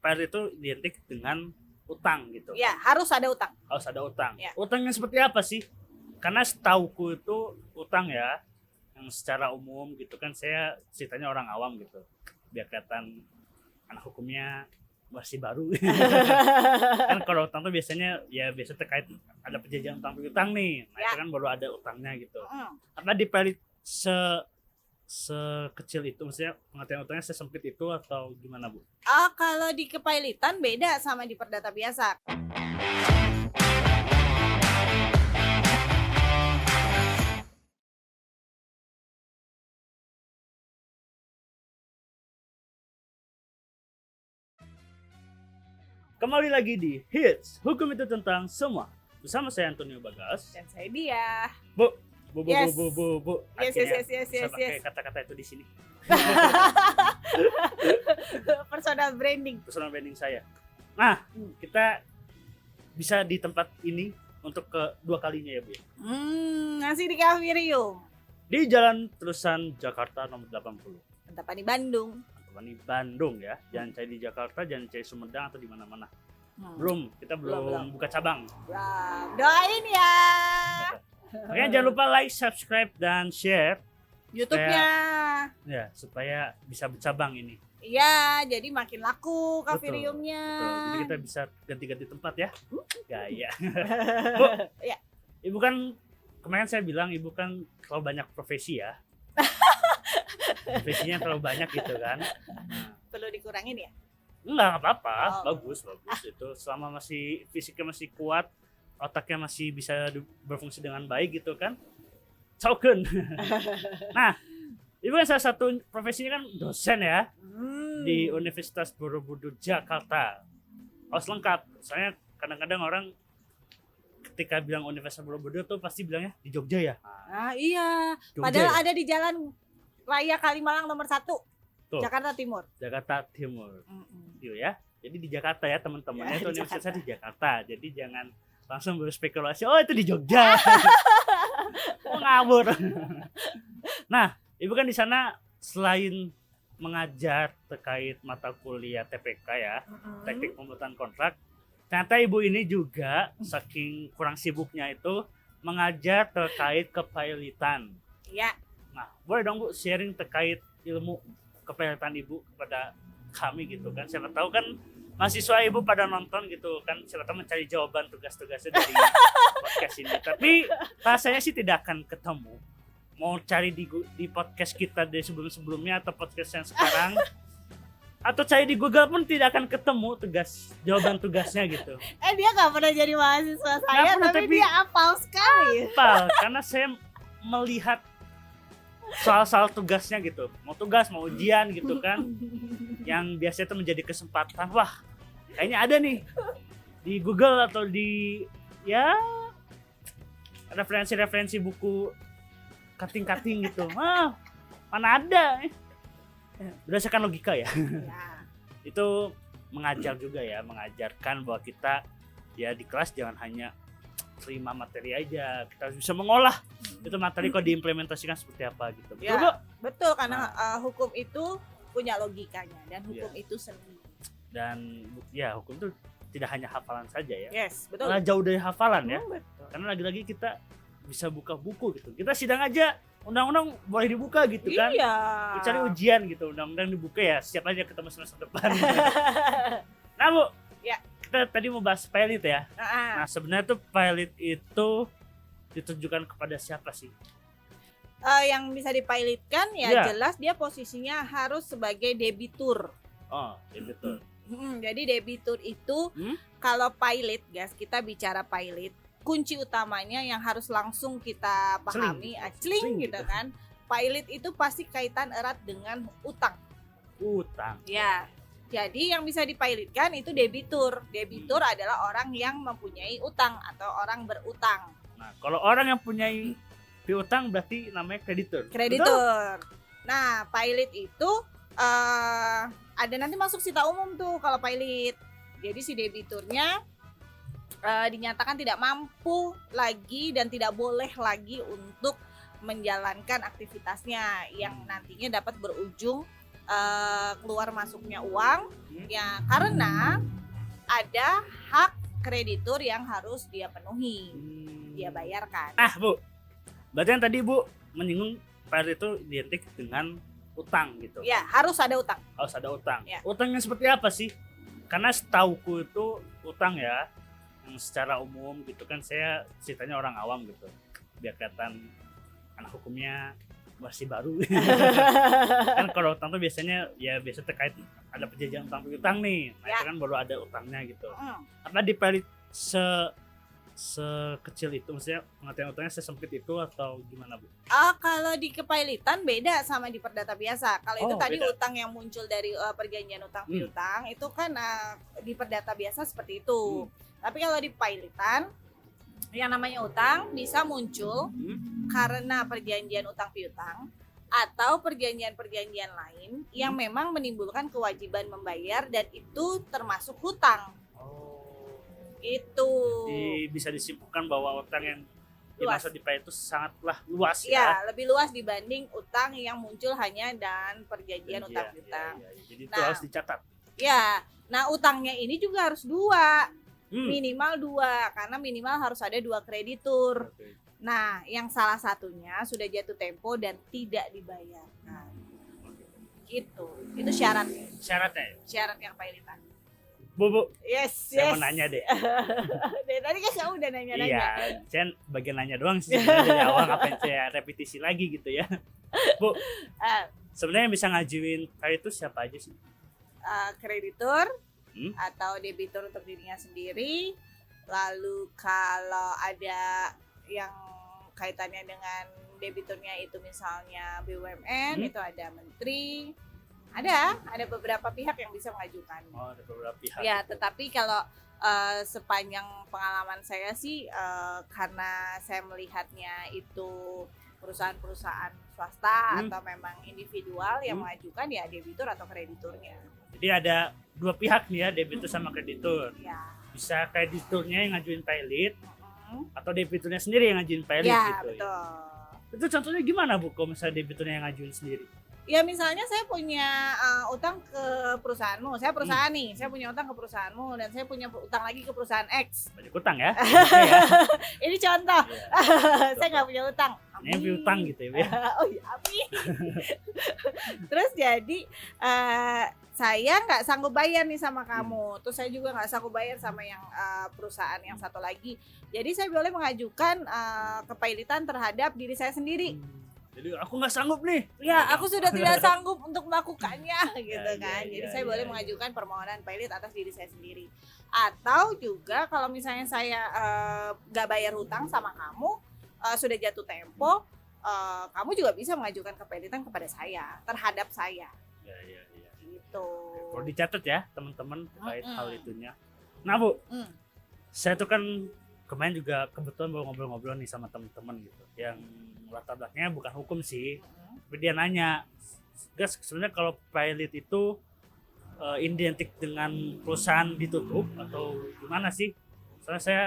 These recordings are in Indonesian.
pilot itu identik dengan utang gitu. Ya, harus ada utang. Harus ada utang. Ya. Utangnya seperti apa sih? Karena setauku itu utang ya, yang secara umum gitu kan, saya ceritanya orang awam gitu. Biar kelihatan anak hukumnya masih baru. Kan kalau utang tuh biasanya ya biasa terkait ada perjanjian utang piutang nih. Nah, Ya. itu kan baru ada utangnya gitu. Mm. Karena di pilot sekecil itu, maksudnya pengertian utangnya sesempit itu atau gimana Bu? Kalau di kepailitan beda sama di perdata biasa. Kembali lagi di Hits, hukum itu tentang semua. Bersama saya Antonio Bagas. Dan saya dia. Bu. Yes. Bu. Yes, Akhirnya yes. saya pakai kata-kata itu di sini. Personal branding. Personal branding saya. Nah, kita bisa di tempat ini untuk kedua kalinya ya Bu. Nasi di Kafirium. Di Jalan Terusan Jakarta nomor 80. Tepat di Bandung. Teman di Bandung ya. Jangan cari di Jakarta, jangan cari Sumedang atau di mana-mana. Kita belum Belum. buka cabang. Wah, doain ya. Makanya jangan lupa like, subscribe dan share YouTube-nya. ya supaya bisa bercabang ini. Iya, jadi makin laku Betul. Kafiriumnya. Jadi kita bisa ganti-ganti tempat ya. Gaya. Bu, Ya. Ibu kan kemarin saya bilang ibu kan terlalu banyak profesi ya. Profesinya terlalu banyak gitu kan. Perlu dikurangin ya? Enggak apa-apa, Oh. bagus itu selama masih fisiknya masih kuat, otaknya masih bisa berfungsi dengan baik gitu kan. Sauken. Nah, ibu kan salah satu profesinya kan dosen ya di Universitas Borobudur Jakarta. Harus lengkap. Soalnya kadang-kadang orang ketika bilang Universitas Borobudur tuh pasti bilangnya di Jogja ya. Ah, iya. Jogja Padahal ya? ada di Jalan Raya Kalimalang nomor 1, Tuh. Jakarta Timur. Jakarta Timur. Yuk ya. Jadi di Jakarta ya teman-temannya Ya, itu di universitasnya di Jakarta. Jadi jangan langsung berspekulasi, oh itu di Jogja. Oh, ngawur. Nah, ibu kan di sana selain mengajar terkait mata kuliah TPK ya, teknik pembuatan kontrak, ternyata ibu ini juga saking kurang sibuknya itu mengajar terkait kepilotan. Ya, Nah, boleh dong Bu sharing terkait ilmu kepilotan ibu kepada kami gitu kan. Siapa tahu kan mahasiswa ibu pada nonton gitu kan, siapa tahu mencari jawaban tugas-tugasnya dari podcast ini. Tapi rasanya sih tidak akan ketemu. Mau cari di podcast kita dari sebelum-sebelumnya atau podcast yang sekarang atau cari di Google pun tidak akan ketemu jawaban tugasnya gitu. dia nggak pernah jadi mahasiswa saya, Nggak pernah, tapi tapi- dia hafal sekali. Apa? Karena saya melihat soal-soal tugasnya gitu, mau tugas mau ujian gitu kan, yang biasanya itu menjadi kesempatan, wah kayaknya ada nih di Google atau di ya referensi buku cutting gitu, mana ada berdasarkan logika ya. Ya. Itu mengajar juga ya, mengajarkan bahwa kita ya di kelas jangan hanya terima materi aja, kita harus bisa mengolah itu materi kok diimplementasikan seperti apa gitu. Ya. Betul, Bu? Betul, karena hukum itu punya logikanya dan hukum Iya. itu seni. Dan ya hukum itu tidak hanya hafalan saja ya. Yes, betul. Malah jauh dari hafalan ya. Betul. Karena lagi-lagi kita bisa buka buku gitu. Kita sidang aja undang-undang boleh dibuka gitu kan. Iya. Cari ujian gitu, undang-undang dibuka ya, siap aja ketemu semester depan. Nah Bu, Ya. kita tadi mau bahas pilot ya. Ah, Nah sebenarnya tuh pilot itu ditujukan kepada siapa sih? yang bisa dipilotkan ya Iya. jelas dia posisinya harus sebagai debitur. Oh, ya betul. Jadi debitur itu kalau pilot, guys, kita bicara pilot, kunci utamanya yang harus langsung kita pahami, Celing gitu gitu. kan. Pilot itu pasti kaitan erat dengan utang. Utang. Ya. Jadi yang bisa dipilotkan itu debitur. Debitur adalah orang yang mempunyai utang atau orang berutang. Nah, kalau orang yang punya piutang berarti namanya kreditur. Betul? Kreditur. Nah, pilot itu ada nanti masuk sita umum tuh kalau pilot. Jadi si debiturnya dinyatakan tidak mampu lagi dan tidak boleh lagi untuk menjalankan aktivitasnya yang nantinya dapat berujung keluar masuknya uang ya, karena ada hak kreditur yang harus dia penuhi, dia bayarkan. Ah Bu, berarti yang tadi Bu menyinggung paylit itu identik dengan utang gitu. Ya, harus ada utang. Harus ada utang. Ya. Utangnya seperti apa sih? Karena setauku itu utang ya, yang secara umum gitu kan, saya ceritanya orang awam gitu, biar kelihatan anak hukumnya masih baru. Kan kalau utang tuh biasanya ya biasa terkait ada perjanjian utang piutang nih, nah Ya. itu kan baru ada utangnya gitu. Mm. Karena di paylit sekecil itu, maksudnya pengertian utangnya sesempit itu atau gimana Bu? Kalau di kepailitan beda sama di perdata biasa. Kalau itu Oh, tadi beda. utang yang muncul dari perjanjian utang piutang itu kan di perdata biasa seperti itu. Tapi kalau di pailitan yang namanya utang bisa muncul karena perjanjian utang piutang atau perjanjian-perjanjian lain yang memang menimbulkan kewajiban membayar dan itu termasuk hutang. Itu. Jadi bisa disimpulkan bahwa utang yang Luas. dimaksud di paylit itu sangatlah luas ya. Ya, lebih luas dibanding utang yang muncul hanya dan perjanjian utang piutang. Ya. Jadi itu Nah. harus dicatat. Ya, nah utangnya ini juga harus dua, Hmm. minimal dua, karena minimal harus ada dua kreditur. Oke. Nah, yang salah satunya sudah jatuh tempo dan tidak dibayarkan. Itu syaratnya, Syaratnya ya? syarat yang pailitan. Bu, Yes, saya yes. mau nanya deh. Dari tadi kan kamu udah nanya-nanya. Iya, saya bagian nanya doang sih. Sebenarnya dari awal ngapain saya repetisi lagi gitu ya. Bu, Ah, sebenarnya yang bisa ngajuin paylit itu siapa aja sih? kreditur Hmm. atau debitur untuk dirinya sendiri. Lalu kalau ada yang kaitannya dengan debiturnya itu misalnya BUMN, itu ada menteri. Ada beberapa pihak yang bisa mengajukan. Oh, ada beberapa pihak. Ya, tetapi kalau sepanjang pengalaman saya sih karena saya melihatnya itu perusahaan-perusahaan swasta atau memang individual yang mengajukan ya debitur atau krediturnya. Jadi ada dua pihak nih ya, debitur sama kreditur. Ya. Bisa krediturnya yang ngajuin paylit Mm-mm. atau debiturnya sendiri yang ngajuin paylit Ya, gitu. betul. Ya. Itu contohnya gimana Bu kalau misalnya debiturnya yang ngajuin sendiri? Ya misalnya saya punya utang ke perusahaanmu, saya perusahaan nih, saya punya utang ke perusahaanmu dan saya punya utang lagi ke perusahaan X. Banyak utang ya. Gitu ya. Ini contoh, Iya. saya nggak punya utang. Ini piutang gitu ya. Bu, ya. Oh iya, amin. Terus jadi saya nggak sanggup bayar nih sama kamu, terus saya juga nggak sanggup bayar sama yang perusahaan yang satu lagi. Jadi saya boleh mengajukan kepailitan terhadap diri saya sendiri. Jadi aku nggak sanggup nih. Ya, aku sudah tidak sanggup untuk melakukannya gitu Ya, kan. ya, Jadi ya, saya ya, boleh ya. mengajukan permohonan pailit atas diri saya sendiri. Atau juga kalau misalnya saya nggak bayar hutang sama kamu, sudah jatuh tempo, kamu juga bisa mengajukan kepailitan kepada saya, terhadap saya. Ya. Gitu. Kalau dicatat ya teman-teman terkait Mm-mm. hal itunya. Nah Bu, Mm. saya tuh kan kemarin juga kebetulan baru ngobrol-ngobrol nih sama teman-teman gitu, yang latar belakangnya bukan hukum sih. Tapi dia nanya, guys sebenarnya kalau paylit itu identik dengan perusahaan ditutup atau gimana sih? Soalnya saya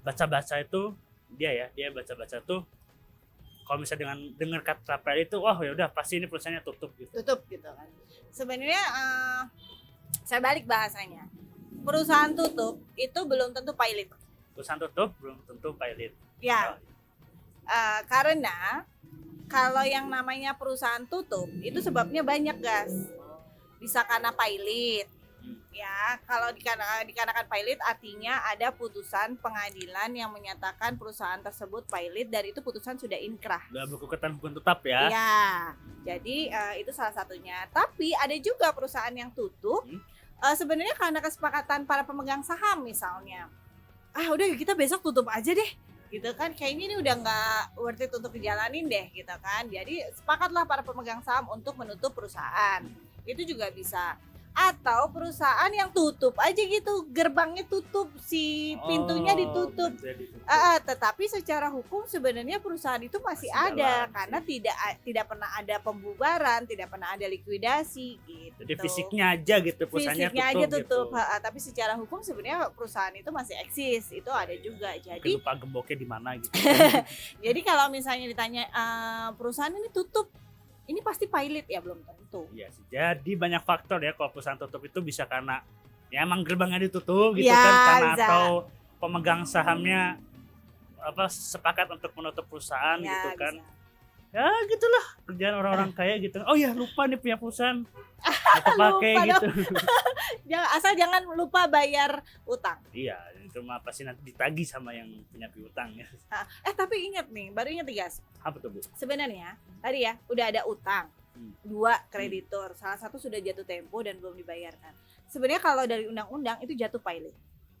baca-baca itu dia baca-baca tuh kalau misalnya dengan dengar kata paylit itu wah ya udah pasti ini perusahaannya tutup gitu. Tutup gitu kan. Sebenarnya saya balik bahasanya. Perusahaan tutup itu belum tentu pailit. Perusahaan tutup belum tentu paylit. Ya. Karena kalau yang namanya perusahaan tutup itu sebabnya banyak, Gas. Bisa karena pailit. Ya, kalau dikarenakan pailit artinya ada putusan pengadilan yang menyatakan perusahaan tersebut pailit dan itu putusan sudah inkrah. Udah berkekuatan hukum tetap ya. Ya, jadi itu salah satunya. Tapi ada juga perusahaan yang tutup sebenarnya karena kesepakatan para pemegang saham misalnya. Udah kita besok tutup aja deh, gitu kan? Kayaknya ini udah nggak worth it untuk dijalanin deh, gitu kan? Jadi sepakatlah para pemegang saham untuk menutup perusahaan. Itu juga bisa. Atau perusahaan yang tutup aja gitu, gerbangnya tutup, si pintunya ditutup. Tetapi secara hukum sebenarnya perusahaan itu masih ada jalan, karena tidak pernah ada pembubaran, tidak pernah ada likuidasi gitu. Jadi fisiknya aja gitu perusahaannya Fisiknya tutup. aja tutup, Gitu. tapi secara hukum sebenarnya perusahaan itu masih eksis, itu ada juga. Mungkin Jadi lupa gemboknya di mana gitu. jadi kalau misalnya ditanya perusahaan ini tutup, ini pasti pilot ya, belum tentu. Iya sih. Jadi banyak faktor ya kalau perusahaan tutup itu bisa karena ya emang gerbangnya ditutup gitu Ya, kan, karena bisa. atau pemegang sahamnya sepakat untuk menutup perusahaan Ya, gitu kan. bisa. Ya gitulah kerjaan orang-orang kaya gitu. Oh ya lupa nih punya perusahaan. Aku pakai Lupa gitu. Asal jangan lupa bayar utang. Iya, itu mah pasti nanti ditagih sama yang punya piutang ya. Tapi ingat nih, baru ingat nih guys. Apa tuh Bu? Sebenarnya tadi ya udah ada utang, Hmm. 2 kreditor, salah satu sudah jatuh tempo dan belum dibayarkan. Sebenarnya kalau dari undang-undang itu jatuh pilot.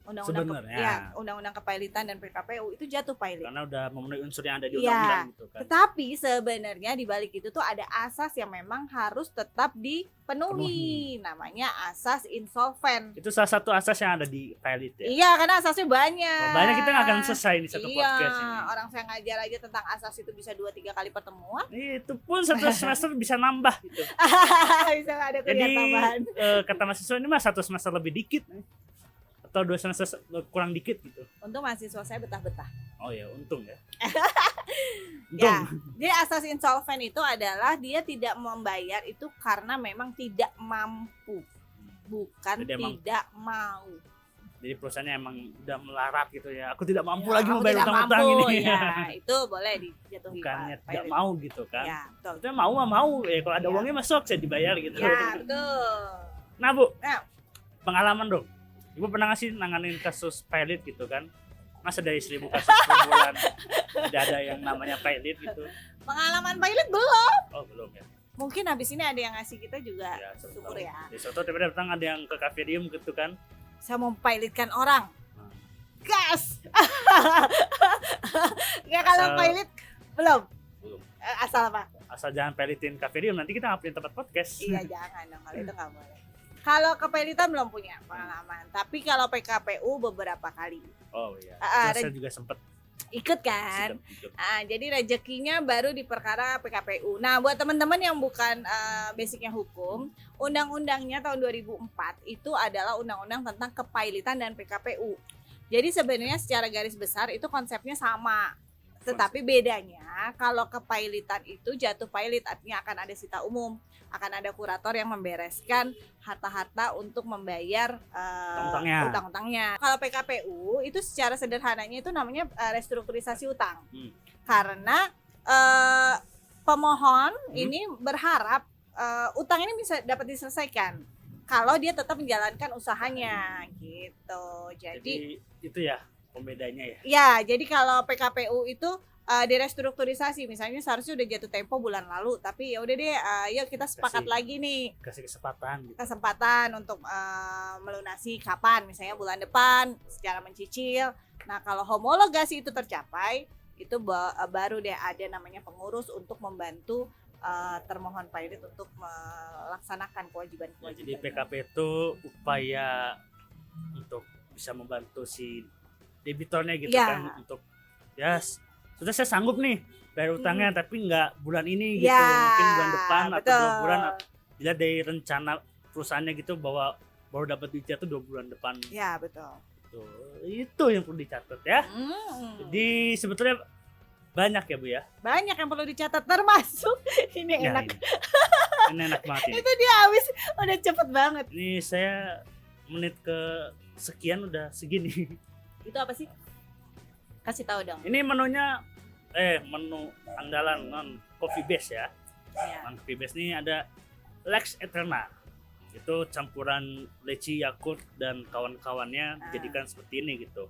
Sebenarnya. Undang-undang kepailitan dan PKPU itu jatuh pilot. Karena udah memenuhi unsur yang ada di Iya. undang-undang gitu kan. Tetapi sebenarnya di balik itu tuh ada asas yang memang harus tetap dipenuhi. Namanya asas insolven. Itu salah satu asas yang ada di pilot ya. Iya, karena asasnya banyak. Banyak kita nggak akan selesai di satu Iya, podcast ini. orang saya ngajar aja tentang asas itu bisa 2-3 kali pertemuan. Itu pun satu semester bisa nambah gitu. Bisa ada Jadi kuliah tambahan. kata mahasiswa ini mah satu semester lebih dikit atau 2 semester kurang dikit gitu. Untuk mahasiswa saya betah-betah. Oh ya untung ya. Ya, jadi asas insolven itu adalah dia tidak membayar itu karena memang tidak mampu, bukan Jadi emang- tidak mau. Jadi perusahaannya emang udah melarat gitu ya. Aku tidak mampu Ya, lagi aku membayar tidak utang-utang mampu, ini. Ya, itu boleh dijatuhi. Bukannya Pak tidak Erin. mau gitu kan. Ya, betul. Maksudnya mau mah mau ya kalau ada Ya. uangnya masuk saya dibayar gitu. Ya, betul. Nah Bu, Nah. pengalaman dong. Ibu pernah nggak sih nanganin kasus pilot gitu kan? Masa dari 1000 kasus per bulan tidak ada yang namanya pilot gitu? Pengalaman pilot belum. Oh belum ya. Mungkin habis ini ada yang ngasih kita juga. Ya, Syukur ya. Di soto tiba-tiba datang ada yang ke cafe diem gitu kan. Saya mau pilotkan orang. Nah, Gas. Ya kalau Asal- pilot belum. belum. Asal apa? Asal jangan pilotin cafe diem nanti kita nggak punya tempat podcast. Iya jangan dong, kalau itu nggak boleh. Kalau kepelitan belum punya pengalaman, tapi kalau PKPU beberapa kali Oh iya. Ah, Terus saya juga sempet ikut kan. ikut. Jadi rezekinya baru di perkara PKPU. Nah buat teman-teman yang bukan basicnya hukum, undang-undangnya tahun 2004 itu adalah undang-undang tentang kepailitan dan PKPU. Jadi sebenarnya secara garis besar itu konsepnya sama. Tetapi bedanya kalau kepailitan itu jatuh pilot artinya akan ada sita umum, akan ada kurator yang membereskan harta-harta untuk membayar Utang-utangnya. utang-utangnya. Kalau PKPU itu secara sederhananya itu namanya restrukturisasi utang. Karena pemohon ini berharap utang ini bisa dapat diselesaikan kalau dia tetap menjalankan usahanya gitu. Jadi itu ya pembedanya ya. Ya, jadi kalau PKPU itu direstrukturisasi, misalnya seharusnya udah jatuh tempo bulan lalu, tapi ya udah deh, yuk kita sepakat Kasih. lagi nih Kasih kesempatan gitu. kesempatan untuk melunasi kapan, misalnya bulan depan secara mencicil. Nah, kalau homologasi itu tercapai, itu baru deh ada namanya pengurus untuk membantu termohon pilot untuk melaksanakan Ya, kewajiban-kewajiban. jadi PKP itu upaya untuk bisa membantu si debitornya gitu Ya. kan untuk ya sudah saya sanggup nih bayar utangnya tapi nggak bulan ini gitu Ya, mungkin bulan depan atau 2 betul. bulan bila dari rencana perusahaannya gitu bahwa baru dapat duitnya tuh 2 bulan depan. Ya, betul. Tuh, itu yang perlu dicatat ya. Jadi sebetulnya banyak ya Bu ya. Banyak yang perlu dicatat termasuk ini Ya, enak. ini enak banget ini. Itu dia habis udah cepet banget. Ini saya menit ke sekian udah segini. Itu apa sih? Kasih tahu dong. Ini menunya menu andalan non coffee base ya. Ya. Non coffee base ini ada Lex Eterna. Itu campuran leci, Yakult dan kawan-kawannya dijadikan seperti ini gitu.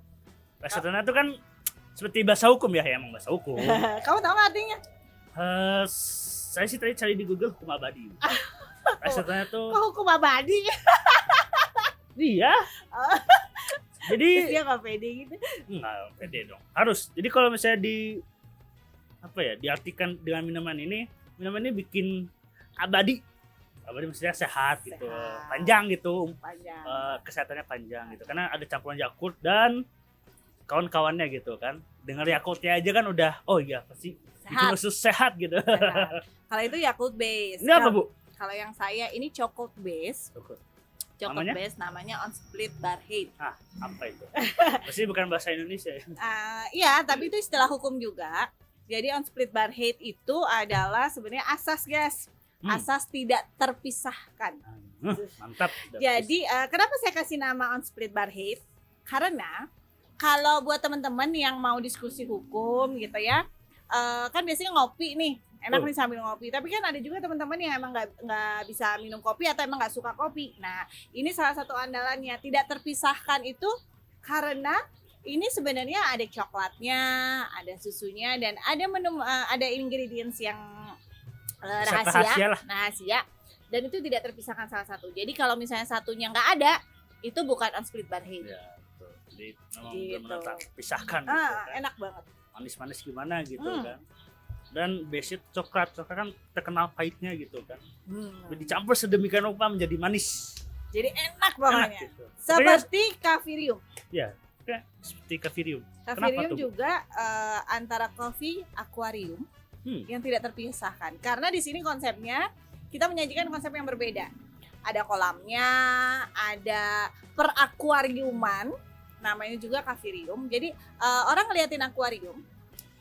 Lex Eterna itu kan seperti bahasa hukum ya, emang bahasa hukum. Kamu tahu nggak artinya? Saya sih tadi cari di Google hukum abadi. Lex Eterna itu Kok hukum abadi? iya. Oh. Jadi Dia nggak pede gitu. enggak pede dong. Harus. Jadi kalau misalnya diartikan dengan minuman ini bikin abadi. Abadi maksudnya sehat gitu, Sehat. panjang gitu, Panjang. kesehatannya panjang gitu. Karena ada campuran Yakult dan kawan-kawannya gitu kan. Dengar Yakultnya aja kan udah, oh iya pasti bikin Sehat. usus sehat gitu. Sehat. Kalau itu Yakult base. Ini apa Bu? Kalau yang saya ini Chocolate base. Chocolate Namanya? base namanya on split bar head. Apa itu? Pasti bukan bahasa Indonesia ya. Iya, tapi itu istilah hukum juga. Jadi on split bar hate itu adalah sebenarnya asas, guys. Asas tidak terpisahkan. Mantap. Jadi kenapa saya kasih nama on split bar hate? Karena kalau buat teman-teman yang mau diskusi hukum gitu ya, kan biasanya ngopi nih, enak nih sambil ngopi. Tapi kan ada juga teman-teman yang emang nggak bisa minum kopi atau emang nggak suka kopi. Nah, ini salah satu andalannya, tidak terpisahkan itu karena ini sebenarnya ada coklatnya, ada susunya, dan ada ada ingredients yang rahasia, dan itu tidak terpisahkan salah satu. Jadi kalau misalnya satunya nggak ada, itu bukan on split bar hate. Ya, betul. Jadi memang benar-benar terpisahkan gitu kan. Enak banget. Manis-manis gimana gitu kan. Dan basic coklat kan terkenal pahitnya gitu kan. Dicampur sedemikian rupa menjadi manis. Jadi enak banget. Gitu. Seperti kafirium. Ya, seperti kafirium. Kafirium juga antara coffee aquarium yang tidak terpisahkan. Karena di sini konsepnya kita menyajikan konsep yang berbeda. Ada kolamnya, ada perakuariuman, namanya juga kafirium. Jadi orang ngeliatin akuarium,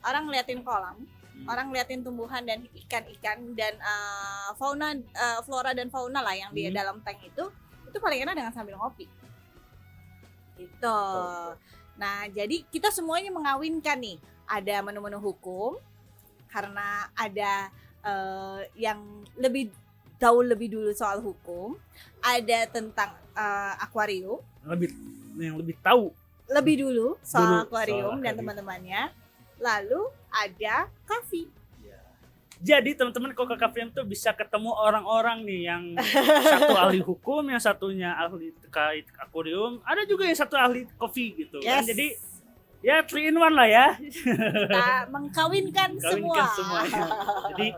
orang ngeliatin kolam, orang ngeliatin tumbuhan dan ikan-ikan dan flora dan fauna lah yang di dalam tank itu paling enak dengan sambil ngopi. Gitu. Nah, jadi kita semuanya mengawinkan nih. Ada menu-menu hukum karena ada yang tahu lebih dulu soal hukum, ada tentang akuarium, yang lebih tahu lebih dulu soal akuarium dan akuarium. teman-temannya. Lalu ada coffee. Jadi teman-teman kok ke Kafirium tuh bisa ketemu orang-orang nih yang satu ahli hukum, yang satunya ahli terkait akuarium, ada juga yang satu ahli kopi gitu kan. Jadi ya 3 in 1 lah ya. Kita mengkawinkan semua. Semuanya. Jadi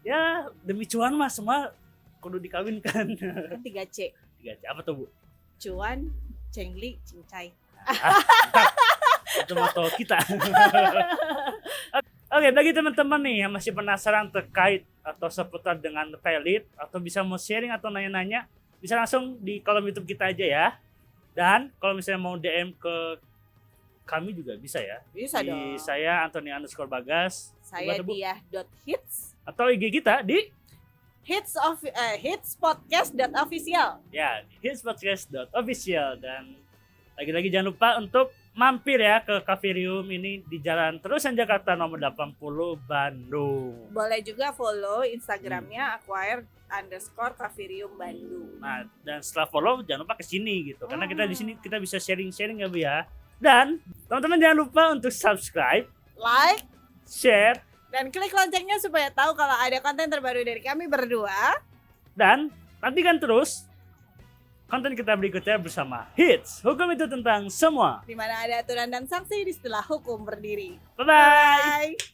ya demi cuan mah semua kudu dikawinkan. 3C. 3C apa tuh, Bu? Cuan, cengli, cincai. Itu moto kita. Oke, bagi teman-teman nih yang masih penasaran terkait atau seputar dengan Pailit atau bisa mau sharing atau nanya-nanya, bisa langsung di kolom YouTube kita aja ya. Dan kalau misalnya mau DM ke kami juga bisa ya. Bisa di dong. Saya Anthony_Bagas. Saya Diah.hits. Atau IG kita di hitspodcast.official. Ya, hitspodcast.official. Dan lagi-lagi jangan lupa untuk mampir ya ke Kafirium ini di Jalan Terusan Jakarta nomor 80 Bandung. Boleh juga follow Instagramnya acquire_Kafirium Bandung. Nah, dan setelah follow jangan lupa ke sini gitu. Karena kita di sini kita bisa sharing-sharing ya, Bu ya. Dan teman-teman jangan lupa untuk subscribe, like, share, dan klik loncengnya supaya tahu kalau ada konten terbaru dari kami berdua. dan nantikan terus konten kita berikutnya bersama Hits. Hukum itu tentang semua. Di mana ada aturan dan sanksi di setelah hukum berdiri. Bye-bye. Bye.